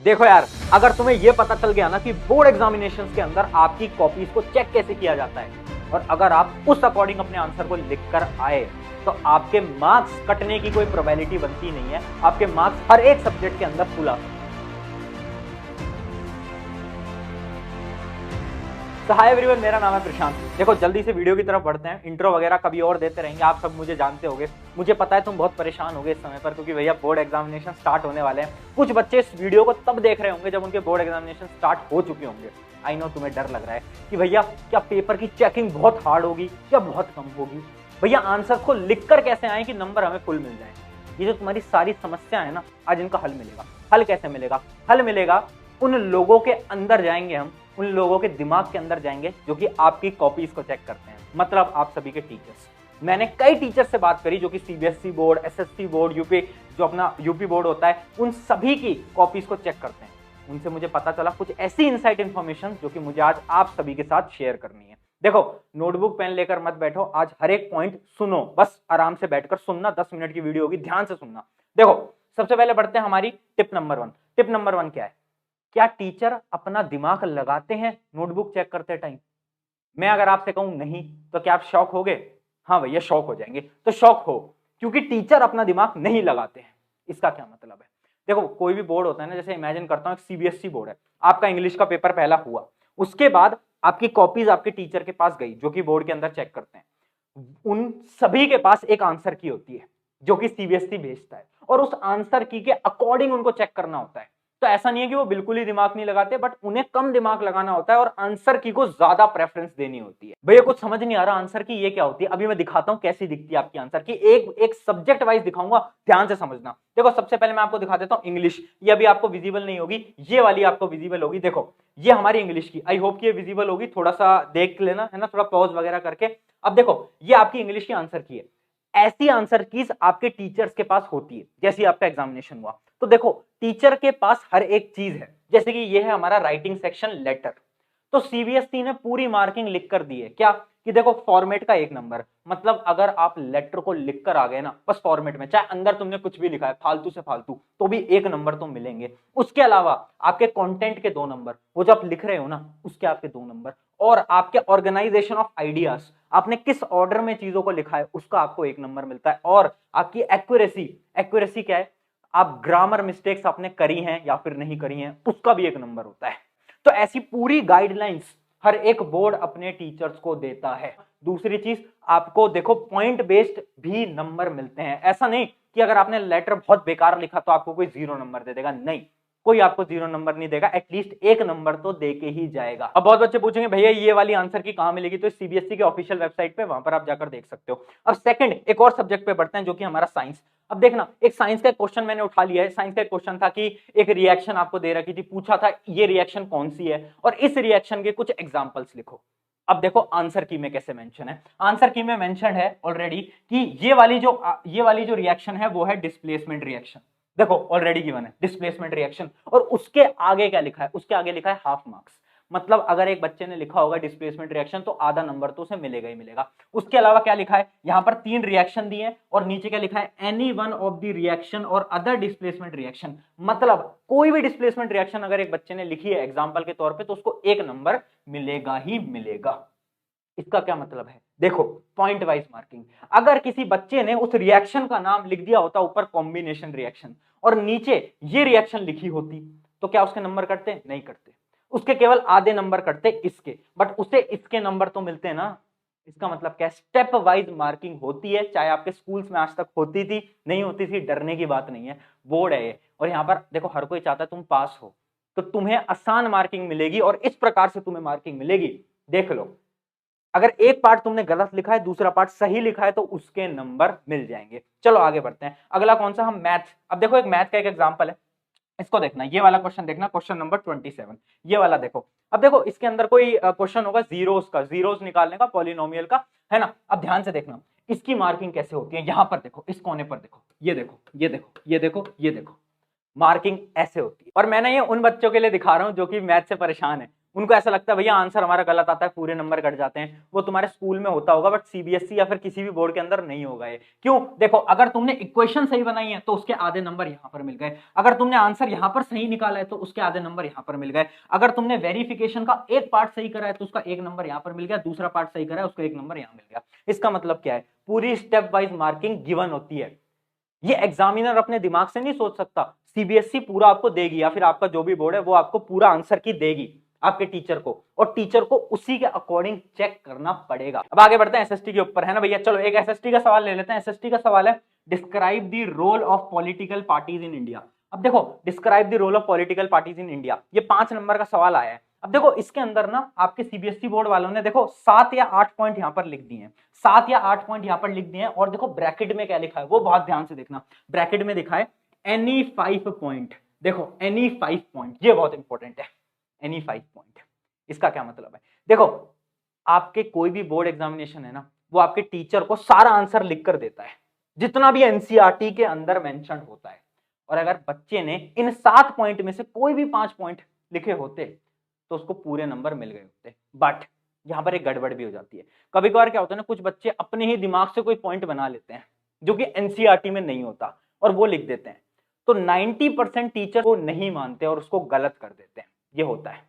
देखो यार, अगर तुम्हें यह पता चल गया ना कि बोर्ड एग्जामिनेशंस के अंदर आपकी कॉपीज को चेक कैसे किया जाता है और अगर आप उस अकॉर्डिंग अपने आंसर को लिखकर आए तो आपके मार्क्स कटने की कोई प्रोबेबिलिटी बनती नहीं है। आपके मार्क्स हर एक सब्जेक्ट के अंदर फुल आ सकते हैं। तो हाय एवरीवन, मेरा नाम है प्रशांत। देखो जल्दी से वीडियो की तरफ बढ़ते हैं। इंट्रो वगैरह कभी और देते रहेंगे, आप सब मुझे जानते होंगे। मुझे पता है तुम बहुत परेशान होगे इस समय पर, क्योंकि भैया बोर्ड एग्जामिनेशन स्टार्ट होने वाले हैं। कुछ बच्चे इस वीडियो को तब देख रहे होंगे जब उनके बोर्ड एग्जामिनेशन स्टार्ट हो चुके होंगे। आई नो तुम्हें डर लग रहा है कि भैया क्या पेपर की चेकिंग बहुत हार्ड होगी या बहुत कम होगी, भैया आंसर को लिखकर कैसे आए कि नंबर हमें फुल मिल जाए। ये जो तुम्हारी सारी समस्या है ना, आज इनका हल मिलेगा। हल कैसे मिलेगा? हल मिलेगा, उन लोगों के अंदर जाएंगे हम, उन लोगों के दिमाग के अंदर जाएंगे जो कि आपकी कॉपीज को चेक करते हैं, मतलब आप सभी के टीचर्स। मैंने कई टीचर से बात करी जो कि CBSE board, SSC board, UP जो अपना यूपी बोर्ड होता है, उन सभी की कॉपीज को चेक करते हैं। उनसे मुझे पता चला कुछ ऐसी इनसाइट इंफॉर्मेशन जो कि मुझे आज आप सभी के साथ शेयर करनी है। देखो, नोटबुक पेन लेकर मत बैठो, आज हर एक पॉइंट सुनो, बस आराम से बैठकर सुनना। 10 मिनट की वीडियो होगी, ध्यान से सुनना। देखो, सबसे पहले बढ़ते हैं हमारी टिप नंबर 1। टिप नंबर 1 क्या है? क्या टीचर अपना दिमाग लगाते हैं नोटबुक चेक करते टाइम? मैं अगर आपसे कहूं नहीं, तो क्या आप शॉक होगे? हाँ भैया, शॉक हो जाएंगे। तो शॉक हो, क्योंकि टीचर अपना दिमाग नहीं लगाते हैं। इसका क्या मतलब है? देखो, कोई भी बोर्ड होता है ना, जैसे इमेजिन करता हूं एक सीबीएसई बोर्ड है, आपका इंग्लिश का पेपर पहला हुआ, उसके बाद आपकी कॉपीज आपके टीचर के पास गई जो कि बोर्ड के अंदर चेक करते हैं। उन सभी के पास एक आंसर की होती है जो कि सीबीएसई भेजता है, और उस आंसर की के अकॉर्डिंग उनको चेक करना होता है। तो ऐसा नहीं है कि वो बिल्कुल ही दिमाग नहीं लगाते, बट उन्हें कम दिमाग लगाना होता है और आंसर की को ज्यादा प्रेफरेंस देनी होती है। भैया कुछ समझ नहीं आ रहा आंसर की ये क्या होती है? अभी मैं दिखाता हूं कैसी दिखती है आपकी आंसर की। एक एक सब्जेक्ट वाइज दिखाऊंगा, ध्यान से समझना। देखो, सबसे पहले मैं आपको दिखा देता हूं इंग्लिश। ये अभी आपको विजिबल नहीं होगी, ये वाली आपको विजिबल होगी। देखो, ये हमारी इंग्लिश की, आई होप कि ये विजिबल होगी। थोड़ा सा देख लेना, है ना, थोड़ा पॉज वगैरह करके। अब देखो, ये आपकी इंग्लिश की आंसर की है। ऐसी आंसर कीज आपके टीचर्स के पास होती है जैसे आपका एग्जामिनेशन हुआ। तो देखो, टीचर के पास हर एक चीज है। जैसे कि ये है हमारा राइटिंग सेक्शन लेटर, तो सीबीएसई ने पूरी मार्किंग लिख कर दी है। क्या कि देखो, फॉर्मेट का 1 नंबर, मतलब अगर आप लेटर को लिख कर आ गए ना, बस फॉर्मेट में, चाहे अंदर तुमने कुछ भी लिखा है फालतू से फालतू, तो भी 1 नंबर तो मिलेंगे। उसके अलावा आपके कंटेंट के 2 नंबर, वो जो आप लिख रहे हो ना, उसके आपके 2 नंबर, और आपके ऑर्गेनाइजेशन ऑफ आइडियाज, आपने किस ऑर्डर में चीजों को लिखा है, उसका आपको 1 नंबर मिलता है। और आपकी एक्यूरेसी, एक्यूरेसी क्या है? आप ग्रामर मिस्टेक्स आपने करी हैं या फिर नहीं करी हैं, उसका भी 1 नंबर होता है। तो ऐसी पूरी गाइडलाइंस हर एक बोर्ड अपने टीचर्स को देता है। दूसरी चीज, आपको देखो पॉइंट बेस्ड भी नंबर मिलते हैं। ऐसा नहीं कि अगर आपने लेटर बहुत बेकार लिखा तो आपको कोई 0 नंबर दे देगा, नहीं, कोई आपको 0 नंबर नहीं देगा, एटलीस्ट 1 नंबर तो दे के ही जाएगा। अब बहुत बच्चे पूछेंगे भैया ये वाली आंसर की कहां मिलेगी? तो सीबीएसई के ऑफिशियल वेबसाइट पे, वहां पर आप जाकर देख सकते हो। अब सेकंड, एक और सब्जेक्ट पे बढ़ते हैं जो कि हमारा साइंस। अब देखना, एक साइंस का क्वेश्चन मैंने उठा लिया है। साइंस का क्वेश्चन था कि एक रिएक्शन आपको दे रखी थी, पूछा था ये रिएक्शन कौन सी है और इस रिएक्शन के कुछ एग्जांपल्स लिखो। अब देखो आंसर की में कैसे मेंशन है। आंसर की में मेंशन है ऑलरेडी कि ये वाली जो रिएक्शन है वो है डिस्प्लेसमेंट रिएक्शन। देखो ऑलरेडी गिवन है डिस्प्लेसमेंट रिएक्शन, और उसके आगे क्या लिखा है? उसके आगे लिखा है हाफ मार्क्स। मतलब अगर एक बच्चे ने लिखा होगा डिस्प्लेसमेंट रिएक्शन तो आधा नंबर तो उसे मिलेगा ही मिलेगा। उसके अलावा क्या लिखा है? यहां पर 3 रिएक्शन दिए हैं और नीचे क्या लिखा है? Any one of the reaction और अदर डिस्प्लेसमेंट रिएक्शन। मतलब कोई भी डिस्प्लेसमेंट रिएक्शन अगर एक बच्चे ने लिखी है एग्जांपल के तौर पे, तो उसको 1 नंबर मिलेगा ही मिलेगा। इसका क्या मतलब है? देखो, पॉइंट वाइज मार्किंग। अगर किसी बच्चे ने उस रिएक्शन का नाम लिख दिया होता ऊपर कॉम्बिनेशन रिएक्शन, और नीचे ये रिएक्शन लिखी होती, तो क्या उसके नंबर कटते? नहीं कटते, उसके केवल आधे नंबर कटते इसके, बट उसे इसके नंबर तो मिलते हैं ना। इसका मतलब क्या? स्टेप वाइज मार्किंग होती है, चाहे आपके स्कूल्स में आज तक होती थी नहीं होती थी, डरने की बात नहीं है, बोर्ड है ये। और यहां पर देखो, हर कोई चाहता है तुम पास हो, तो तुम्हें आसान मार्किंग मिलेगी और इस प्रकार से तुम्हें मार्किंग मिलेगी। देख लो, अगर एक पार्ट तुमने गलत लिखा है, दूसरा पार्ट सही लिखा है, तो उसके नंबर मिल जाएंगे। चलो आगे बढ़ते हैं। अगला कौन सा? हम मैथ। अब देखो, एक मैथ का एक एग्जांपल है, इसको देखना, ये वाला क्वेश्चन देखना, क्वेश्चन नंबर 27। ये वाला देखो। अब देखो, इसके अंदर कोई क्वेश्चन होगा जीरोस का, जीरोस निकालने का, पॉलिनोमियल का, है ना। अब ध्यान से देखना इसकी मार्किंग कैसे होती है। यहां पर देखो, इस कोने पर देखो, ये देखो, ये देखो, ये देखो, ये देखो, मार्किंग ऐसे होती है। और मैंने ये उन बच्चों के लिए दिखा रहा हूं जो कि मैथ से परेशान है। उनको ऐसा लगता है भैया आंसर हमारा गलत आता है, पूरे नंबर कट जाते हैं। वो तुम्हारे स्कूल में होता होगा, बट सीबीएसई या फिर किसी भी बोर्ड के अंदर नहीं होगा ये। क्यों? देखो, अगर तुमने इक्वेशन सही बनाई है तो उसके आधे नंबर यहां पर मिल गए, अगर तुमने आंसर यहां पर सही निकाला है तो उसके आधे नंबर यहां पर मिल गए, अगर तुमने वेरिफिकेशन का एक पार्ट सही करा है तो उसका एक नंबर यहां पर मिल गया, दूसरा पार्ट सही करा है उसको एक नंबर यहां मिल गया। इसका मतलब क्या है? पूरी स्टेप वाइज मार्किंग गिवन होती है। ये एग्जामिनर अपने दिमाग से नहीं सोच सकता, सीबीएसई पूरा आपको देगी या फिर आपका जो भी बोर्ड है वो आपको पूरा आंसर की देगी आपके टीचर को, और टीचर को उसी के अकॉर्डिंग चेक करना पड़ेगा। अब आगे बढ़ते हैं एसएसटी के ऊपर, है ना भैया। चलो एक एसएसटी का सवाल ले लेते हैं। एसएसटी का सवाल है, describe the role of political parties in India. अब देखो, describe the role of political parties in India, ये 5 नंबर का सवाल आया है। अब देखो, इसके अंदर ना आपके सीबीएसई बोर्ड वालों ने देखो 7 या 8 पॉइंट यहां पर लिख दिए हैं, 7 या 8 पॉइंट यहां पर लिख दिए हैं, और देखो ब्रैकेट में क्या लिखा है वो बहुत ध्यान से देखना। ब्रैकेट में लिखा है एनी 5 पॉइंट। देखो एनी 5 पॉइंट, ये बहुत इंपॉर्टेंट है, एनी 5 पॉइंट। इसका क्या मतलब है? देखो, आपके कोई भी बोर्ड एग्जामिनेशन है ना, वो आपके टीचर को सारा आंसर लिख कर देता है, जितना भी एनसीईआरटी के अंदर मेंशन होता है। और अगर बच्चे ने इन 7 पॉइंट में से कोई भी 5 पॉइंट लिखे होते तो उसको पूरे नंबर मिल गए होते। बट यहां पर एक गड़बड़ भी हो जाती है। कभी कभार क्या होता है ना, कुछ बच्चे अपने ही दिमाग से कोई पॉइंट बना लेते हैं जो कि एनसीईआरटी में नहीं होता, और वो लिख देते हैं। तो 90% टीचर को नहीं मानते और उसको गलत कर देते हैं, ये होता है।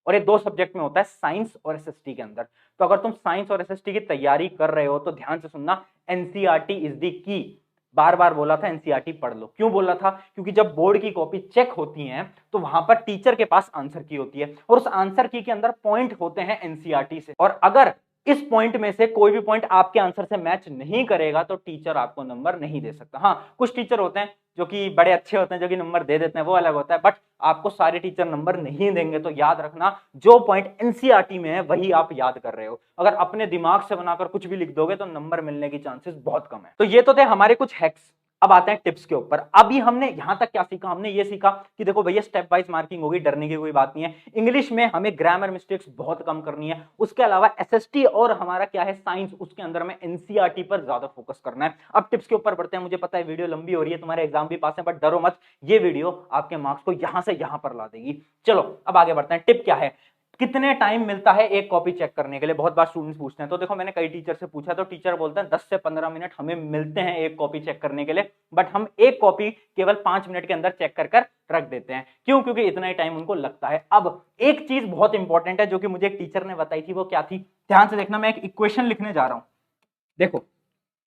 और ये 2 सब्जेक्ट में होता है, साइंस और एसएसटी के अंदर। तो अगर तुम साइंस और एसएसटी की तैयारी कर रहे हो तो ध्यान से सुनना, एनसीईआरटी इज द की। बार बार बोला था एनसीईआरटी पढ़ लो। क्यों बोला था? क्योंकि जब बोर्ड की कॉपी चेक होती है तो वहां पर टीचर के पास आंसर की होती है, और उस आंसर की के अंदर पॉइंट होते हैं एनसीईआरटी से, और अगर इस पॉइंट में से कोई भी पॉइंट आपके आंसर से मैच नहीं करेगा तो टीचर आपको नंबर नहीं दे सकता। हाँ, कुछ टीचर होते हैं जो कि बड़े अच्छे होते हैं, जो कि नंबर दे देते हैं, वो अलग होता है, बट आपको सारे टीचर नंबर नहीं देंगे। तो याद रखना, जो पॉइंट एनसीईआरटी में है वही आप याद कर रहे हो। अगर अपने दिमाग से बनाकर कुछ भी लिख दोगे तो नंबर मिलने की चांसेस बहुत कम है। तो ये तो थे हमारे कुछ हैक्स। अब आते हैं टिप्स के ऊपर। अभी हमने यहां तक क्या सीखा? हमने ये सीखा कि देखो भैया, स्टेप वाइज मार्किंग होगी, डरने की कोई बात नहीं है। इंग्लिश में हमें ग्रामर मिस्टेक्स बहुत कम करनी है। उसके अलावा एसएसटी और हमारा क्या है, साइंस, उसके अंदर में एनसीईआरटी पर ज्यादा फोकस करना है। अब टिप्स के ऊपर बढ़ते हैं। मुझे पता है वीडियो लंबी हो रही है, तुम्हारे एग्जाम भी पास है, बट डरो मत, ये वीडियो आपके मार्क्स को यहां से यहां पर ला देगी। चलो अब आगे बढ़ते हैं। टिप क्या है? कितने टाइम मिलता है एक कॉपी चेक करने के लिए? बहुत बार स्टूडेंट्स पूछते हैं। तो देखो, मैंने कई टीचर से पूछा तो टीचर बोलते हैं 10 से 15 मिनट हमें मिलते हैं एक कॉपी चेक करने के लिए, बट हम एक कॉपी केवल 5 मिनट के अंदर चेक कर रख देते हैं। क्यों? क्योंकि इतना ही टाइम उनको लगता है। अब एक चीज बहुत इंपॉर्टेंट है जो कि मुझे एक टीचर ने बताई थी, वो क्या थी? ध्यान से देखना, मैं एक इक्वेशन लिखने जा रहा हूं। देखो,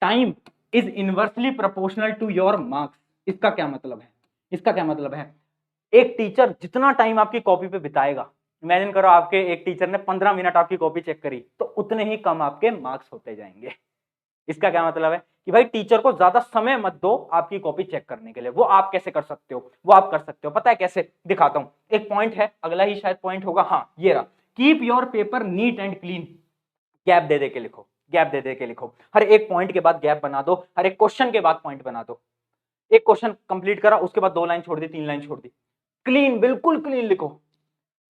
time is inversely proportional to your marks. इसका क्या मतलब है? इसका क्या मतलब है? एक टीचर जितना टाइम आपकी कॉपी पे बिताएगा, इमेजिन करो आपके एक टीचर ने 15 मिनट आपकी कॉपी चेक करी, तो उतने ही कम आपके मार्क्स होते जाएंगे। इसका क्या मतलब है? कि भाई टीचर को ज्यादा समय मत दो आपकी कॉपी चेक करने के लिए। वो आप कैसे कर सकते हो? वो आप कर सकते हो, पता है कैसे? दिखाता हूं। एक पॉइंट है, अगला ही शायद पॉइंट होगा, हाँ ये रहा। Keep your paper neat and clean. Gap दे दे के लिखो, गैप दे दे के लिखो। हर एक पॉइंट के बाद गैप बना दो, हर एक क्वेश्चन के बाद पॉइंट बना दो। एक क्वेश्चन कंप्लीट करा, उसके बाद 2 लाइन छोड़ दी, 3 लाइन छोड़ दी। क्लीन, बिल्कुल क्लीन लिखो।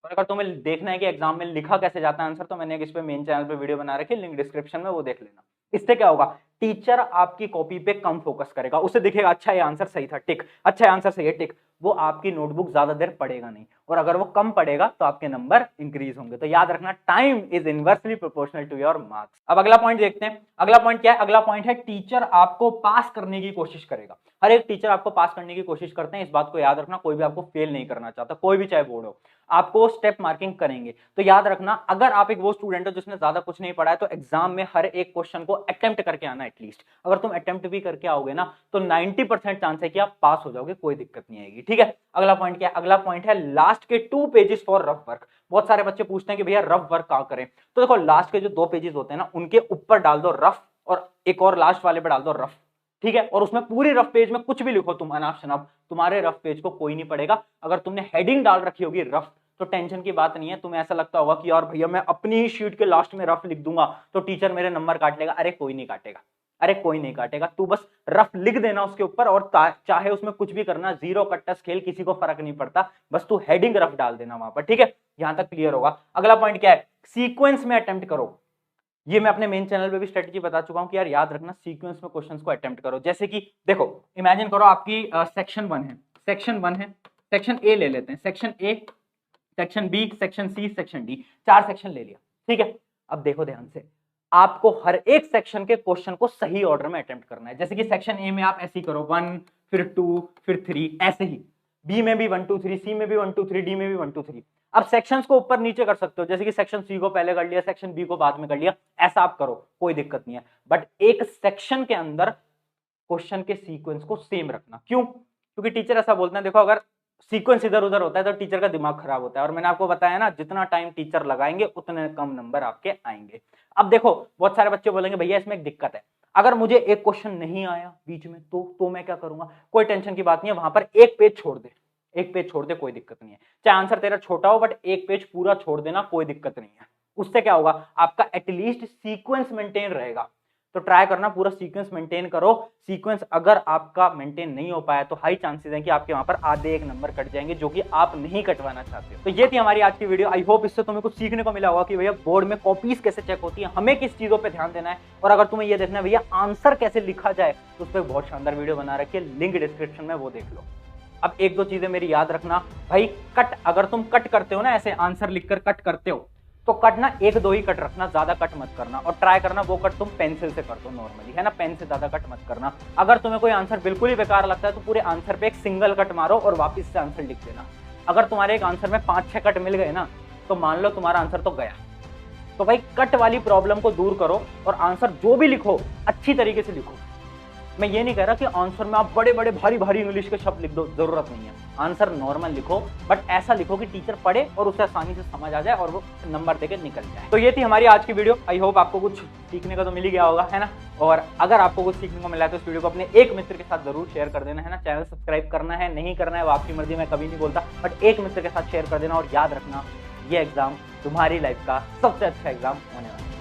और अगर तुम्हें देखना है कि एग्जाम में लिखा कैसे जाता है आंसर, तो मैंने एक इस पे मेन चैनल पे वीडियो बना रखी है, लिंक डिस्क्रिप्शन में, वो देख लेना। इससे क्या होगा? टीचर आपकी कॉपी पे कम फोकस करेगा, उसे दिखेगा अच्छा ये आंसर सही था, टिक, अच्छा ये आंसर सही है, टिक। वो आपकी नोटबुक ज्यादा देर पढ़ेगा नहीं, और अगर वो कम पढ़ेगा तो आपके नंबर इंक्रीज होंगे। तो याद रखना, time is inversely proportional to your marks. अब अगला पॉइंट देखते हैं। अगला पॉइंट क्या है? अगला पॉइंट है, टीचर आपको पास करने की कोशिश करेगा। हर एक टीचर आपको पास करने की कोशिश करते हैं, इस बात को याद रखना। कोई भी आपको फेल नहीं करना चाहता, कोई भी चाहे बोर्ड हो, आपको स्टेप मार्किंग करेंगे। तो याद रखना, अगर आप एक वो स्टूडेंट हो जिसने ज्यादा कुछ नहीं पढ़ा है, तो एग्जाम में हर एक क्वेश्चन को अटेम्प्ट करके आना एटलीस्ट। अगर तुम अटेम्प्ट भी करके आओगे ना, तो 90% चांस है कि आप पास हो जाओगे, कोई दिक्कत नहीं आएगी। ठीक है, अगला पॉइंट क्या है? अगला पॉइंट है, लास्ट के 2 पेजेस फॉर रफ वर्क। बहुत सारे बच्चे पूछते हैं कि भैया रफ वर्क कहां करें? तो देखो, लास्ट के जो 2 पेजेस होते हैं ना, उनके ऊपर डाल दो रफ, और एक और लास्ट वाले पे डाल दो रफ। ठीक है, और उसमें पूरी रफ पेज में कुछ भी लिखो तुम अनाप शनाप, तुम्हारे रफ पेज को कोई नहीं पढ़ेगा। अगर तुमने हेडिंग डाल रखी होगी रफ, तो टेंशन की बात नहीं है। तुम्हें ऐसा लगता होगा कि यार भैया मैं अपनी ही शीट के लास्ट में रफ लिख दूंगा तो टीचर मेरे नंबर काट लेगा। अरे कोई नहीं काटेगा, अरे कोई नहीं काटेगा। तू बस रफ लिख देना उसके ऊपर, और चाहे उसमें कुछ भी करना, जीरो कट्टा स्केल, किसी को फर्क नहीं पड़ता। बस तू हेडिंग रफ डाल देना वहां पर। ठीक है, यहां तक क्लियर होगा। अगला पॉइंट क्या है? सीक्वेंस में अटेम्प्ट करो। ये मैं अपने मेन चैनल पे भी स्ट्रेटजी बता चुका हूं कि यार याद रखना, सीक्वेंस में क्वेश्चंस को अटेम्प्ट करो। जैसे कि देखो, इमेजिन करो आपकी सेक्शन 1 है, सेक्शन 1 है, सेक्शन ए ले लेते हैं। Section A section B, section C, section D, 4 section ले लिया। ठीक है, अब देखो ध्यान से, आपको हर एक सेक्शन के क्वेश्चन को सही ऑर्डर में अटेम्प्ट करना है। जैसे कि सेक्शन ए में आप ऐसे ही करो 1 फिर 2 फिर 3, ऐसे ही बी में भी 1 2 3, सी में भी 1 2 3, डी में भी 1 2 3। अब सेक्शंस को ऊपर नीचे कर सकते हो, जैसे कि सेक्शन सी को पहले कर लिया, सेक्शन बी को बाद में कर लिया, ऐसा आप करो, कोई दिक्कत नहीं है। बट एक सेक्शन के अंदर क्वेश्चन के सीक्वेंस को सेम रखना। क्यों? क्योंकि टीचर ऐसा बोलते हैं, देखो अगर सीक्वेंस इधर उधर होता है तो टीचर का दिमाग खराब होता है, और मैंने आपको बताया ना, जितना टाइम टीचर लगाएंगे उतने कम नंबर आपके आएंगे। अब देखो बहुत सारे बच्चे बोलेंगे भैया इसमें एक दिक्कत है, अगर मुझे एक क्वेश्चन नहीं आया बीच में तो मैं क्या करूंगा? कोई टेंशन की बात नहीं है, वहां पर एक पेज छोड़ दे, एक पेज छोड़ दे, कोई दिक्कत नहीं है। चाहे आंसर तेरा छोटा हो बट एक पेज पूरा छोड़ देना, कोई दिक्कत नहीं है। उससे क्या होगा? आपका एटलीस्ट सीक्वेंस मेंटेन रहेगा। तो ट्राई करना पूरा सीक्वेंस मेंटेन करो। सीक्वेंस अगर आपका मेंटेन नहीं हो पाया तो हाई चांसेस हैं कि आपके वहां पर आधे एक नंबर कट जाएंगे, जो कि आप नहीं कटवाना चाहते हो। तो ये थी हमारी आज की वीडियो। आई होप इससे तुम्हें कुछ सीखने को मिला होगा कि भैया बोर्ड में कॉपीज कैसे चेक होती है, हमें किस चीजों पे ध्यान देना है, और अगर तुम्हें ये देखना है भैया आंसर कैसे लिखा जाए तो उस पर बहुत शानदार वीडियो बना रखी है, लिंक डिस्क्रिप्शन में, वो देख लो। अब एक दो चीजें मेरी याद रखना भाई, कट अगर तुम कट करते हो ना, ऐसे आंसर लिखकर कट करते हो तो कट ना एक दो ही कट रखना, ज्यादा कट मत करना, और ट्राई करना वो कट तुम पेंसिल से कर दो नॉर्मली, है ना, पेन से ज्यादा कट मत करना। अगर तुम्हें कोई आंसर बिल्कुल ही बेकार लगता है तो पूरे आंसर पे एक सिंगल कट मारो और वापस से आंसर लिख देना। अगर तुम्हारे एक आंसर में 5-6 कट मिल गए ना तो मान लो तुम्हारा आंसर तो गया। तो भाई कट वाली प्रॉब्लम को दूर करो और आंसर जो भी लिखो अच्छी तरीके से लिखो। मैं ये नहीं कह रहा कि आंसर में आप बड़े बड़े भारी भारी इंग्लिश के शब्द लिख दो, जरूरत नहीं है। आंसर नॉर्मल लिखो, बट ऐसा लिखो कि टीचर पढ़े और उसे आसानी से समझ आ जाए और वो नंबर देके निकल जाए। तो ये थी हमारी आज की वीडियो। आई होप आपको कुछ सीखने का तो मिल ही गया होगा, है ना। और अगर आपको कुछ सीखने को मिला है तो इस वीडियो को अपने एक मित्र के साथ जरूर शेयर कर देना, है ना। चैनल सब्सक्राइब करना है, नहीं करना है वो आपकी मर्जी, मैं कभी नहीं बोलता, बट एक मित्र के साथ शेयर कर देना। और याद रखना, ये एग्जाम तुम्हारी लाइफ का सबसे अच्छा एग्जाम होने वाला है।